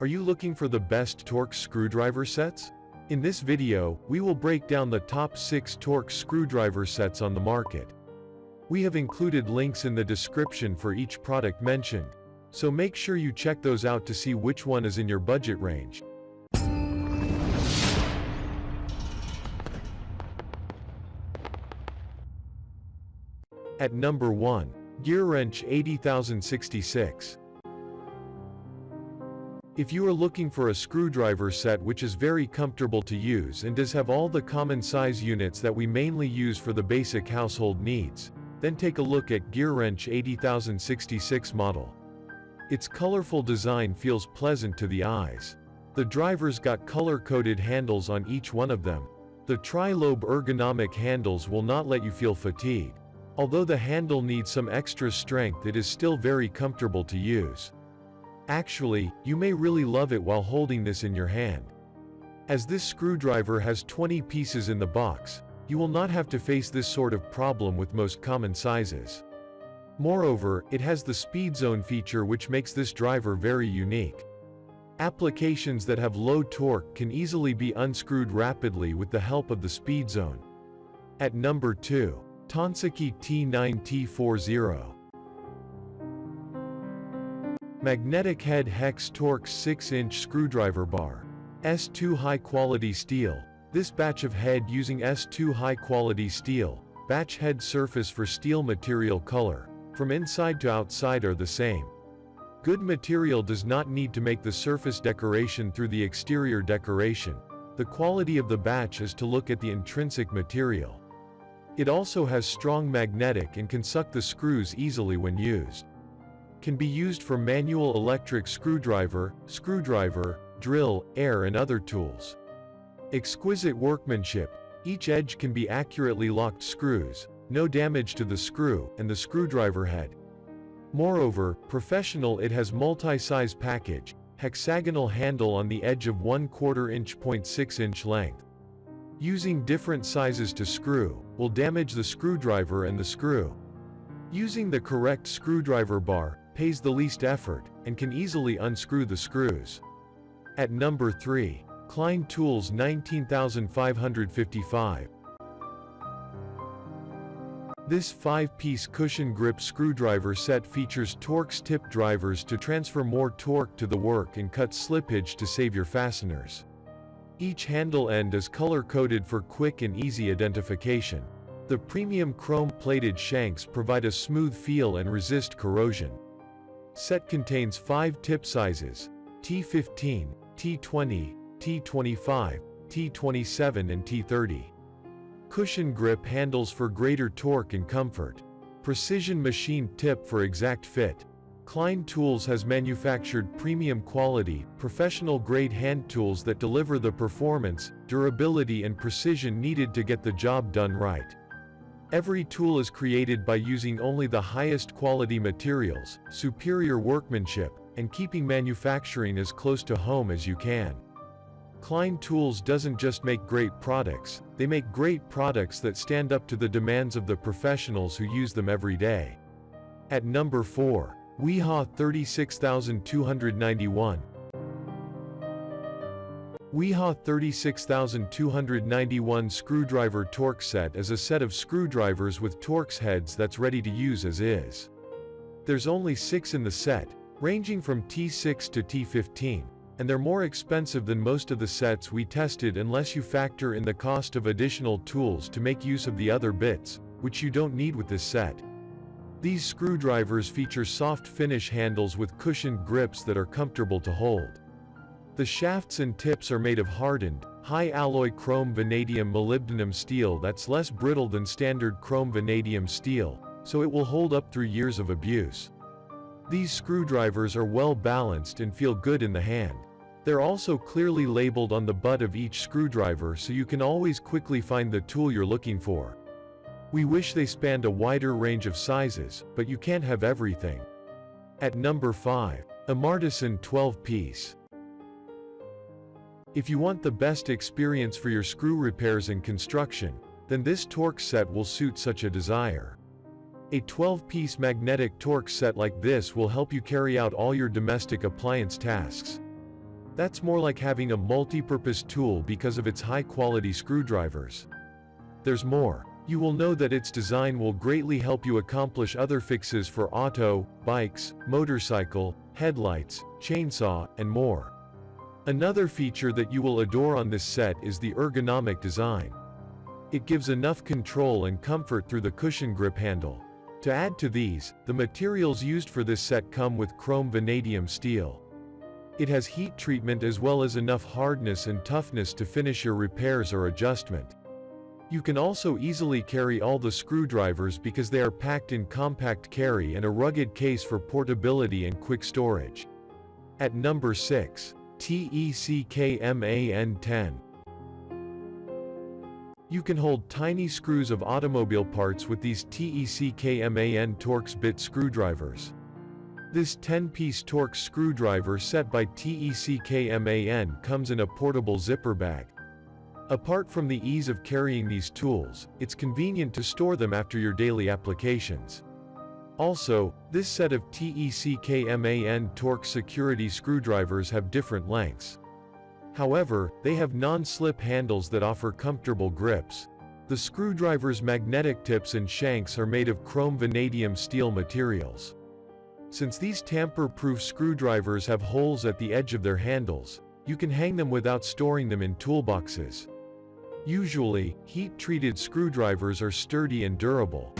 Are you looking for the best Torx screwdriver sets? In this video, we will break down the top 6 Torx screwdriver sets on the market. We have included links in the description for each product mentioned, so make sure you check those out to see which one is in your budget range. At number 1, GearWrench 80066. If you are looking for a screwdriver set which is very comfortable to use and does have all the common size units that we mainly use for the basic household needs, then take a look at GearWrench 80066 model. Its colorful design feels pleasant to the eyes. The drivers got color-coded handles on each one of them. The tri-lobe ergonomic handles will not let you feel fatigued. Although the handle needs some extra strength, it is still very comfortable to use. Actually, you may really love it while holding this in your hand. As this screwdriver has 20 pieces in the box, you will not have to face this sort of problem with most common sizes. Moreover, it has the speed zone feature which makes this driver very unique. Applications that have low torque can easily be unscrewed rapidly with the help of the speed zone. At number 2, Tonsiki T9T40. Magnetic head hex Torx 6-inch screwdriver bar. S2 high-quality steel. This batch of head using S2 high-quality steel. Batch head surface for steel material color. From inside to outside are the same. Good material does not need to make the surface decoration through the exterior decoration. The quality of the batch is to look at the intrinsic material. It also has strong magnetic and can suck the screws easily when used. Can be used for manual electric screwdriver, drill, air and other tools. Exquisite workmanship. Each edge can be accurately locked screws, no damage to the screw and the screwdriver head. Moreover, professional. It has multi-size package, hexagonal handle on the edge of 1/4 inch 0.6 inch length. Using different sizes to screw will damage the screwdriver and the screw. Using the correct screwdriver bar pays the least effort, and can easily unscrew the screws. At number 3, Klein Tools 19555. This 5-piece cushion grip screwdriver set features Torx tip drivers to transfer more torque to the work and cut slippage to save your fasteners. Each handle end is color-coded for quick and easy identification. The premium chrome-plated shanks provide a smooth feel and resist corrosion. Set contains 5 tip sizes: T15, T20, T25, T27 and T30. Cushion grip handles for greater torque and comfort. Precision machined tip for exact fit. Klein Tools has manufactured premium quality, professional-grade hand tools that deliver the performance, durability and precision needed to get the job done right. Every tool is created by using only the highest quality materials, superior workmanship, and keeping manufacturing as close to home as you can. Klein Tools doesn't just make great products, they make great products that stand up to the demands of the professionals who use them every day. At number 4, Wiha 36291. Wiha 36291 screwdriver Torx set is a set of screwdrivers with Torx heads that's ready to use as is. There's only 6 in the set, ranging from T6 to T15, and they're more expensive than most of the sets we tested unless you factor in the cost of additional tools to make use of the other bits, which you don't need with this set. These screwdrivers feature soft finish handles with cushioned grips that are comfortable to hold. The shafts and tips are made of hardened, high-alloy chrome vanadium molybdenum steel that's less brittle than standard chrome vanadium steel, so it will hold up through years of abuse. These screwdrivers are well balanced and feel good in the hand. They're also clearly labeled on the butt of each screwdriver so you can always quickly find the tool you're looking for. We wish they spanned a wider range of sizes, but you can't have everything. At number 5, Amartisan 12-piece. If you want the best experience for your screw repairs and construction, then this Torx set will suit such a desire. A 12-piece magnetic Torx set like this will help you carry out all your domestic appliance tasks. That's more like having a multi-purpose tool because of its high-quality screwdrivers. There's more. You will know that its design will greatly help you accomplish other fixes for auto, bikes, motorcycle, headlights, chainsaw, and more. Another feature that you will adore on this set is the ergonomic design. It gives enough control and comfort through the cushion grip handle. To add to these, the materials used for this set come with chrome vanadium steel. It has heat treatment as well as enough hardness and toughness to finish your repairs or adjustment. You can also easily carry all the screwdrivers because they are packed in compact carry and a rugged case for portability and quick storage. At number 6. TECKMAN 10. You can hold tiny screws of automobile parts with these TECKMAN Torx bit screwdrivers. This 10-piece Torx screwdriver set by TECKMAN comes in a portable zipper bag. Apart from the ease of carrying these tools, it's convenient to store them after your daily applications. Also, this set of TECKMAN Torx security screwdrivers have different lengths. However, they have non-slip handles that offer comfortable grips. The screwdriver's magnetic tips and shanks are made of chrome vanadium steel materials. Since these tamper-proof screwdrivers have holes at the edge of their handles, you can hang them without storing them in toolboxes. Usually, heat-treated screwdrivers are sturdy and durable.